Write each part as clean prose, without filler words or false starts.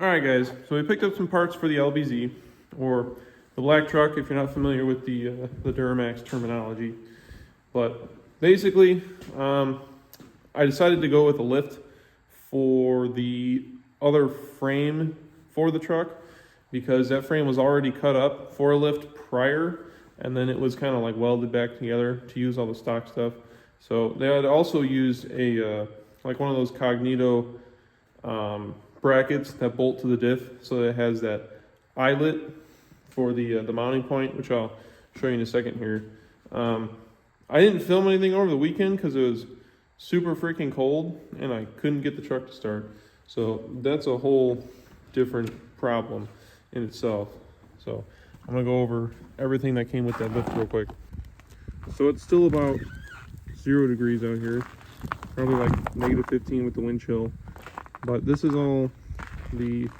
Alright guys, so we picked up some parts for the LBZ, or the black truck if you're not familiar with the Duramax terminology. But basically, I decided to go with a lift for the other frame for the truck, because that frame was already cut up for a lift prior, and then it was kind of like welded back together to use all the stock stuff. So they had also used a like one of those Cognito brackets that bolt to the diff, so it has that eyelet for the mounting point, which I'll show you in a second here. I didn't film anything over the weekend because it was super freaking cold and I couldn't get the truck to start. So that's a whole different problem in itself. So I'm gonna go over everything that came with that lift real quick. So it's still about 0 degrees out here, probably like negative 15 with the wind chill. But this is all the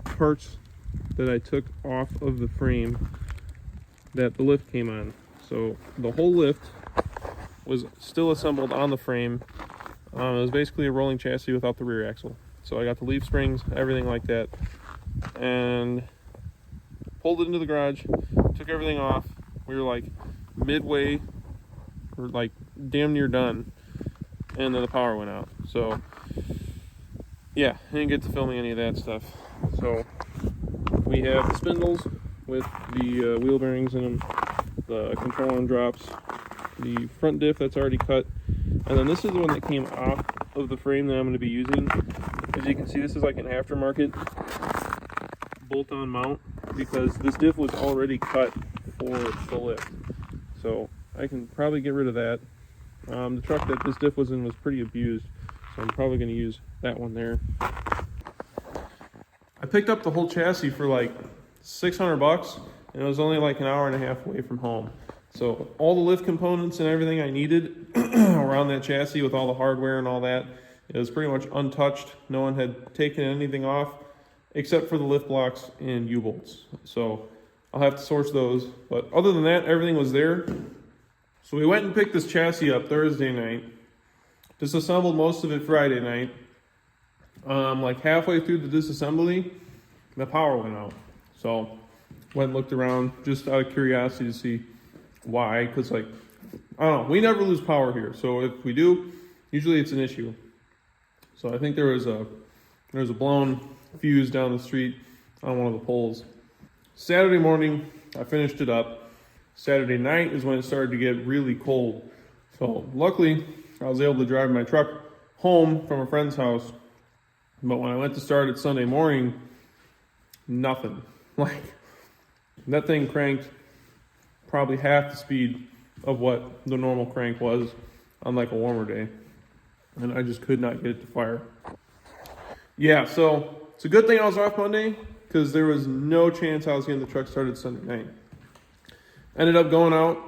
parts that I took off of the frame that the lift came on. So the whole lift was still assembled on the frame. It was basically a rolling chassis without the rear axle. So I got the leaf springs, everything like that, and pulled it into the garage, took everything off. We were like midway, or like damn near done, and then the power went out. So yeah, I didn't get to filming any of that stuff. So we have the spindles with the wheel bearings in them, the control arm drops, the front diff that's already cut, and then this is the one that came off of the frame that I'm going to be using. As you can see, this is like an aftermarket bolt-on mount, because this diff was already cut for the lift. So I can probably get rid of that. The truck that this diff was in was pretty abused, so I'm probably going to use that one there. I picked up the whole chassis for like 600 bucks, and it was only like an hour and a half away from home. So all the lift components and everything I needed around that chassis with all the hardware and all that, it was pretty much untouched. No one had taken anything off except for the lift blocks and U-bolts. So I'll have to source those. But other than that, everything was there. So we went and picked this chassis up Thursday night, disassembled most of it Friday night. Like halfway through the disassembly, the power went out. So went and looked around just out of curiosity to see why, because like, I don't know, we never lose power here. So if we do, usually it's an issue. So I think there was a blown fuse down the street on one of the poles. Saturday morning, I finished it up. Saturday night is when it started to get really cold. So luckily, I was able to drive my truck home from a friend's house. But when I went to start it Sunday morning, nothing. Like, that thing cranked probably half the speed of what the normal crank was on like a warmer day. And I just could not get it to fire. Yeah, so it's a good thing I was off Monday, because there was no chance I was getting the truck started Sunday night. Ended up going out,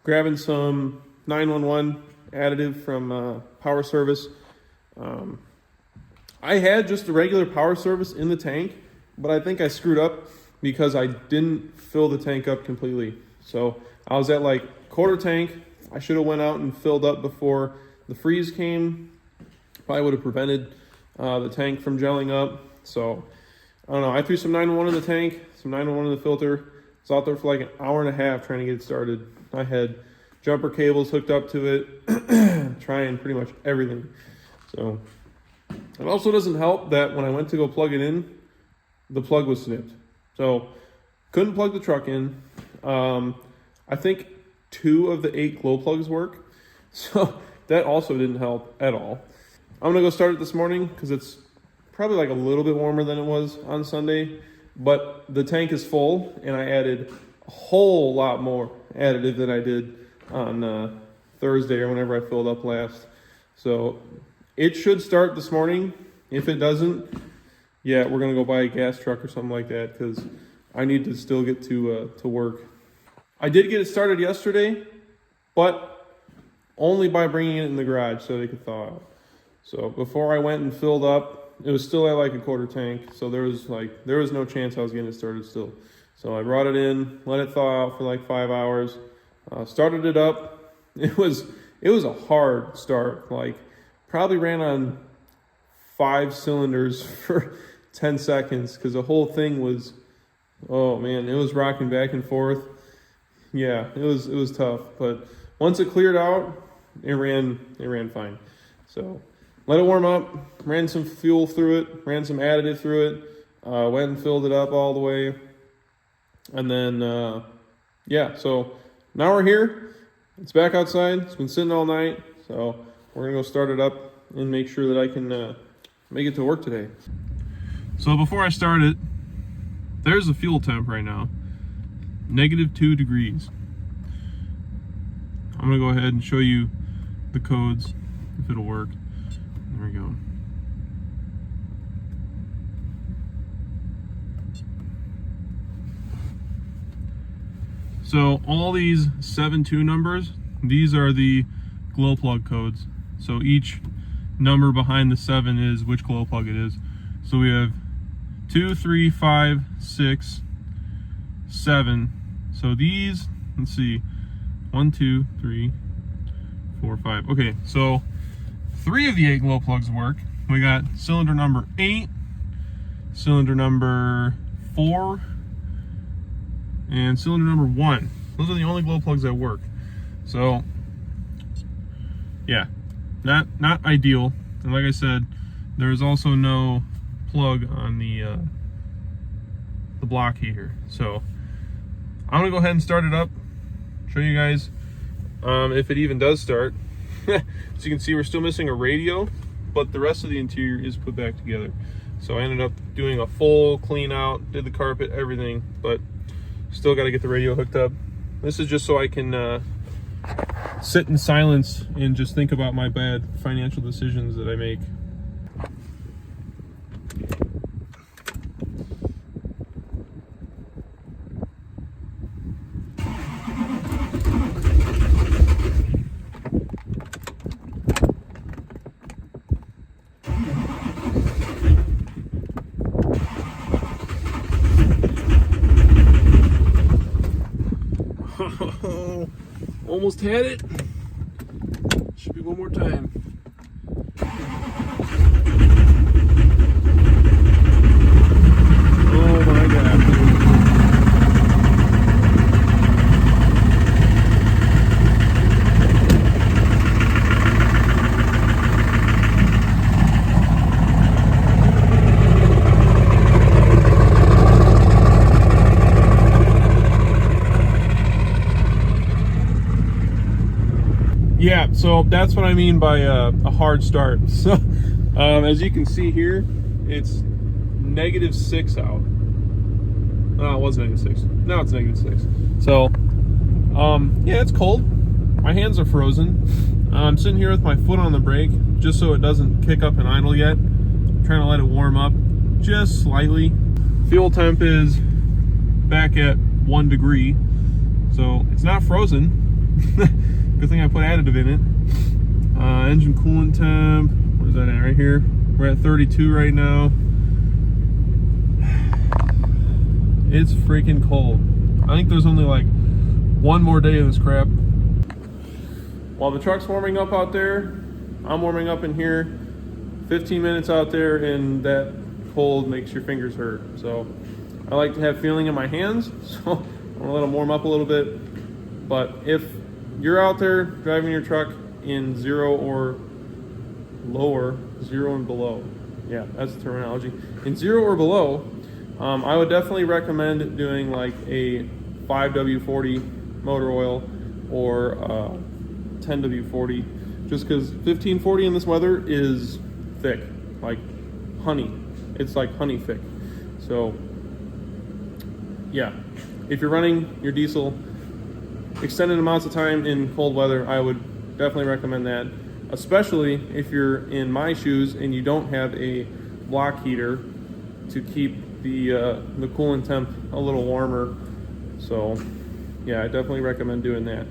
grabbing some 911 additive from Power Service. I had just a regular Power Service in the tank, but I think I screwed up because I didn't fill the tank up completely. So I was at like quarter tank. I should have went out and filled up before the freeze came. Probably would have prevented the tank from gelling up. So I don't know. I threw some 911 in the tank, some 911 in the filter. I was out there for like an hour and a half trying to get it started. I had jumper cables hooked up to it, trying pretty much everything. So it also doesn't help that when I went to go plug it in, the plug was snipped. So couldn't plug the truck in. I think 2 of the 8 glow plugs work. So that also didn't help at all. I'm gonna go start it this morning because it's probably like a little bit warmer than it was on Sunday, but the tank is full and I added a whole lot more additive than I did on Thursday or whenever I filled up last. So it should start this morning. If it doesn't, yeah, we're gonna go buy a gas truck or something like that, because I need to still get to work. I did get it started yesterday, but only by bringing it in the garage so they could thaw out. So before I went and filled up, it was still at like a quarter tank. So there was no chance I was getting it started still. So I brought it in, let it thaw out for like 5 hours, started it up. It was a hard start. Like, probably ran on 5 cylinders for 10 seconds because the whole thing was, oh man, it was rocking back and forth. Yeah, it was tough, but once it cleared out, it ran fine. So let it warm up, ran some fuel through it, ran some additive through it, went and filled it up all the way. And then, yeah, so now we're here. It's back outside. It's been sitting all night. So we're going to go start it up and make sure that I can make it to work today. So before I start it, there's the fuel temp right now. -2 degrees. I'm going to go ahead and show you the codes, if it'll work. There we go. So all these 7-2 numbers, these are the glow plug codes. So each number behind the 7 is which glow plug it is. So we have 2, 3, 5, 6, 7. So these, let's see, 1, 2, 3, 4, 5. Okay, so 3 of the 8 glow plugs work. We got cylinder number 8, cylinder number 4, and cylinder number 1. Those are the only glow plugs that work. So yeah, not ideal. And like I said, there's also no plug on the block heater. So I'm gonna go ahead and start it up, show you guys if it even does start. As you can see, we're still missing a radio, but the rest of the interior is put back together. So I ended up doing a full clean out, did the carpet, everything, but still got to get the radio hooked up. This is just so I can sit in silence and just think about my bad financial decisions that I make. Almost had it. Should be one more time. Oh my God. Yeah, so that's what I mean by a hard start. So as you can see here, it's -6 out. Oh, it was -6. Now it's -6. So yeah, it's cold. My hands are frozen. I'm sitting here with my foot on the brake just so it doesn't kick up and idle yet. I'm trying to let it warm up just slightly. Fuel temp is back at 1 degree, so it's not frozen. Good thing I put additive in it. Engine coolant temp, where's that at? Right here. We're at 32 right now. It's freaking cold. I think there's only like one more day of this crap. While the truck's warming up out there, I'm warming up in here. 15 minutes out there, and that cold makes your fingers hurt. So I like to have feeling in my hands, so I'm gonna let them warm up a little bit. But if you're out there driving your truck in 0 or lower, 0 and below, yeah, that's the terminology, in 0 or below, I would definitely recommend doing like a 5W40 motor oil or 10W40, just because 1540 in this weather is thick, like honey. It's like honey thick. So yeah, if you're running your diesel extended amounts of time in cold weather, I would definitely recommend that, especially if you're in my shoes and you don't have a block heater to keep the coolant temp a little warmer. So yeah, I definitely recommend doing that.